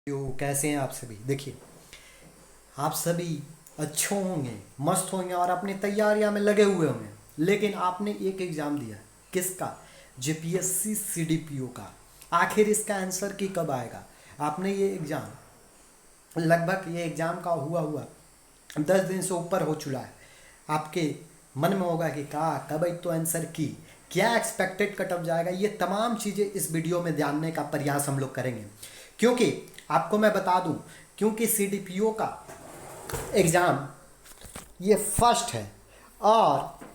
कैसे हैं आप सभी। देखिए, आप सभी अच्छे होंगे, मस्त होंगे और अपनी तैयारियां में लगे हुए होंगे। लेकिन आपने एक एग्ज़ाम दिया, किसका? जेपीएससी सीडीपीओ का। आखिर इसका आंसर की कब आएगा? आपने ये एग्ज़ाम, लगभग ये एग्ज़ाम का हुआ हुआ 10 दिन से ऊपर हो चुका है। आपके मन में होगा कि कब तो आंसर की, क्या एक्सपेक्टेड कट ऑफ जाएगा, ये तमाम चीज़ें इस वीडियो में जानने का प्रयास हम लोग करेंगे। क्योंकि आपको मैं बता दूं, क्योंकि सीडीपीओ का एग्ज़ाम ये फर्स्ट है और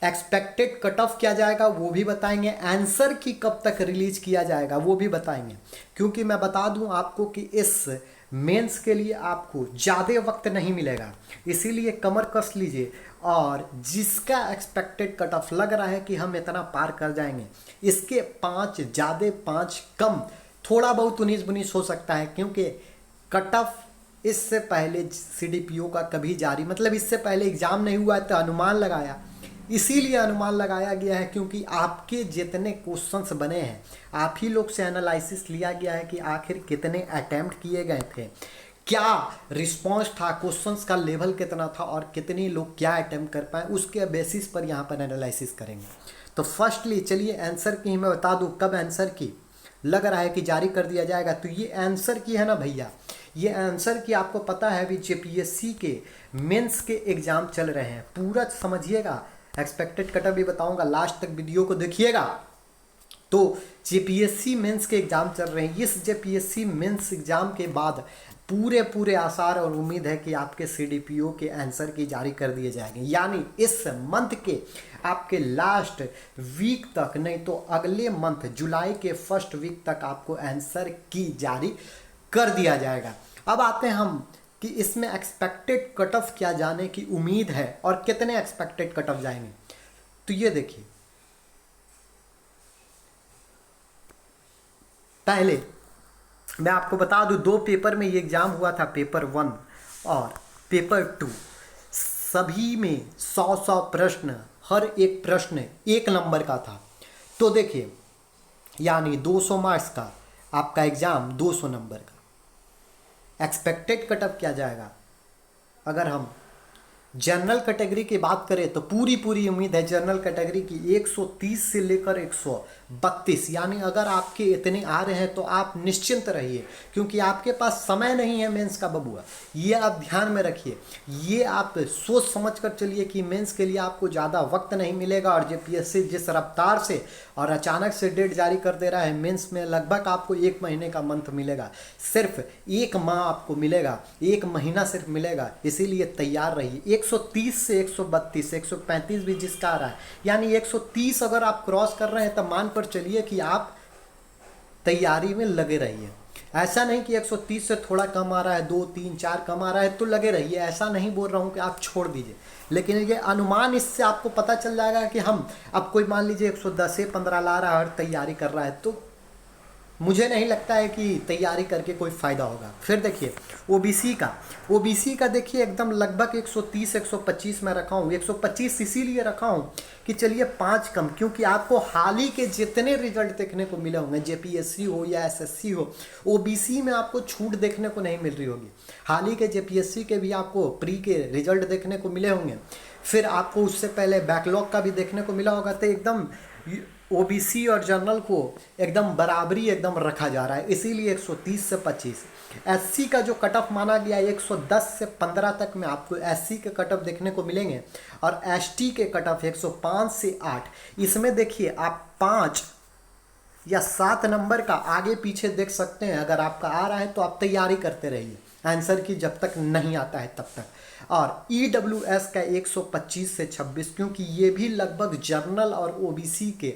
एक्सपेक्टेड कट ऑफ क्या जाएगा वो भी बताएंगे, आंसर की कब तक रिलीज किया जाएगा वो भी बताएंगे। क्योंकि मैं बता दूं आपको कि इस मेंस के लिए आपको ज़्यादा वक्त नहीं मिलेगा, इसीलिए कमर कस लीजिए। और जिसका एक्सपेक्टेड कट ऑफ लग रहा है कि हम इतना पार कर जाएंगे, इसके 5 ज़्यादा 5 कम, थोड़ा बहुत 19-19 हो सकता है। क्योंकि कट ऑफ इससे पहले सीडीपीओ का कभी जारी, मतलब इससे पहले एग्ज़ाम नहीं हुआ है तो अनुमान लगाया, इसीलिए अनुमान लगाया गया है क्योंकि आपके जितने क्वेश्चंस बने हैं आप ही लोग से एनालिसिस लिया गया है कि आखिर कितने अटेम्प्ट किए गए थे, क्या रिस्पांस था, क्वेश्चंस का लेवल कितना था और कितने लोग क्या अटेम्प्ट कर पाए, उसके बेसिस पर यहाँ पर एनालिसिस करेंगे। तो फर्स्टली चलिए आंसर की मैं बता दूँ कब आंसर की लग रहा है कि जारी कर दिया जाएगा। तो ये आंसर की है ना भैया, ये आंसर की आपको पता है अभी जेपीएससी के मेंस के एग्ज़ाम चल रहे हैं, पूरा समझिएगा। एक्सपेक्टेड कट ऑफ भी बताऊंगा, लास्ट तक वीडियो को देखिएगा। तो जेपीएससी मेंस के एग्ज़ाम चल रहे हैं, इस जेपीएससी मेंस एग्ज़ाम के बाद पूरे आसार और उम्मीद है कि आपके सीडीपीओ के आंसर की जारी कर दिए जाएंगे। यानी इस मंथ के आपके लास्ट वीक तक, नहीं तो अगले मंथ जुलाई के फर्स्ट वीक तक आपको आंसर की जारी कर दिया जाएगा। अब आते हैं हम कि इसमें एक्सपेक्टेड कट ऑफ क्या जाने की उम्मीद है और कितने एक्सपेक्टेड कट ऑफ जाएंगे। तो ये देखिए, पहले मैं आपको बता दूं 2 पेपर में ये एग्ज़ाम हुआ था, पेपर 1 और पेपर 2। सभी में 100 प्रश्न, हर एक प्रश्न 1 नंबर का था। तो देखिए, यानी 200 मार्क्स का आपका एग्ज़ाम 200 नंबर का। एक्सपेक्टेड कट ऑफ क्या जाएगा? अगर हम जनरल कैटेगरी की बात करें तो पूरी उम्मीद है जनरल कैटेगरी की 130 से लेकर 132। यानी अगर आपके इतने आ रहे हैं तो आप निश्चिंत रहिए, क्योंकि आपके पास समय नहीं है मेंस का बबुआ, ये आप ध्यान में रखिए। ये आप सोच समझ कर चलिए कि मेंस के लिए आपको ज़्यादा वक्त नहीं मिलेगा। और जेपीएससी जिस रफ्तार से और अचानक से डेट जारी कर दे रहा है, मेंस में लगभग आपको 1 महीने का मंथ मिलेगा, सिर्फ 1 माह आपको मिलेगा, 1 महीना सिर्फ मिलेगा। इसीलिए तैयार रहिए। 130 से 132, 135 भी जिसका आ रहा है, यानी 130 अगर आप क्रॉस कर रहे हैं तो मान कर चलिए कि आप तैयारी में लगे रहिए। ऐसा नहीं कि 130 से थोड़ा कम आ रहा है, 2, 3, 4 कम आ रहा है तो लगे रहिए, ऐसा नहीं बोल रहा हूँ कि आप छोड़ दीजिए। लेकिन ये अनुमान, इससे आपको पता चल जाएगा कि हम, अब कोई मान लीजिए 110 से 15 ला रहा है और तैयारी कर रहा है, तो मुझे नहीं लगता है कि तैयारी करके कोई फ़ायदा होगा। फिर देखिए ओबीसी का देखिए एकदम लगभग 130 125 में रखा हूँ। 125 इसीलिए रखा हूँ कि चलिए 5 कम, क्योंकि आपको हाल ही के जितने रिजल्ट देखने को मिले होंगे, जेपीएससी हो या एसएससी हो, ओबीसी में आपको छूट देखने को नहीं मिल रही होगी। हाल ही के जेपीएससी के भी आपको प्री के रिजल्ट देखने को मिले होंगे, फिर आपको उससे पहले बैकलॉग का भी देखने को मिला होगा। तो एकदम ओबीसी और जनरल को एकदम बराबरी एकदम रखा जा रहा है, इसीलिए 130 से 25। एससी का जो कट ऑफ माना गया है 110 से 15 तक में आपको एससी के कट ऑफ देखने को मिलेंगे, और एसटी के कट ऑफ 105 से 8। इसमें देखिए आप 5 या 7 नंबर का आगे पीछे देख सकते हैं। अगर आपका आ रहा है तो आप तैयारी करते रहिए, आंसर की जब तक नहीं आता है तब तक। और ईडब्ल्यूएस का 125 से 26, क्योंकि ये भी लगभग जर्नल और ओबीसी के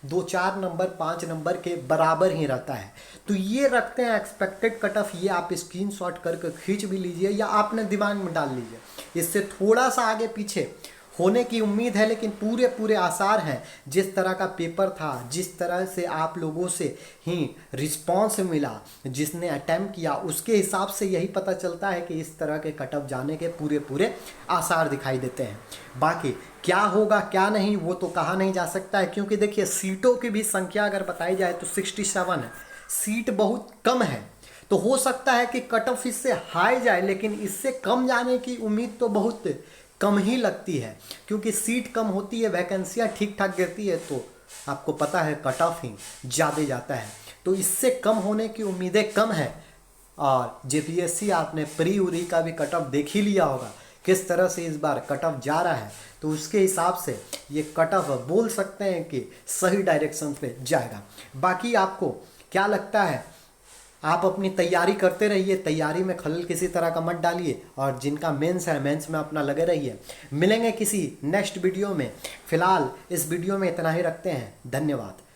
2-4 नंबर 5 नंबर के बराबर ही रहता है। तो ये रखते हैं एक्सपेक्टेड कट ऑफ। ये आप स्क्रीनशॉट करके खींच भी लीजिए या आपने दिमाग में डाल लीजिए। इससे थोड़ा सा आगे पीछे होने की उम्मीद है, लेकिन पूरे आसार हैं। जिस तरह का पेपर था, जिस तरह से आप लोगों से ही रिस्पांस मिला, जिसने अटेम्प्ट किया, उसके हिसाब से यही पता चलता है कि इस तरह के कट ऑफ जाने के पूरे आसार दिखाई देते हैं। बाकी क्या होगा क्या नहीं वो तो कहा नहीं जा सकता है, क्योंकि देखिए सीटों की भी संख्या अगर बताई जाए तो 67 है, सीट बहुत कम है। तो हो सकता है कि कट ऑफ इससे हाई जाए, लेकिन इससे कम जाने की उम्मीद तो बहुत कम ही लगती है, क्योंकि सीट कम होती है, वैकेंसियाँ ठीक ठाक गिरती है, तो आपको पता है कट ऑफ ही ज़्यादा जाता है। तो इससे कम होने की उम्मीदें कम है। और जेपीएससी आपने प्री उरी का भी कट ऑफ देख ही लिया होगा, किस तरह से इस बार कट ऑफ जा रहा है, तो उसके हिसाब से ये कट ऑफ बोल सकते हैं कि सही डायरेक्शन पे जाएगा। बाकी आपको क्या लगता है? आप अपनी तैयारी करते रहिए, तैयारी में खलल किसी तरह का मत डालिए, और जिनका मेंस है मेंस में अपना लगे रहिए। मिलेंगे किसी नेक्स्ट वीडियो में। फिलहाल इस वीडियो में इतना ही रखते हैं। धन्यवाद।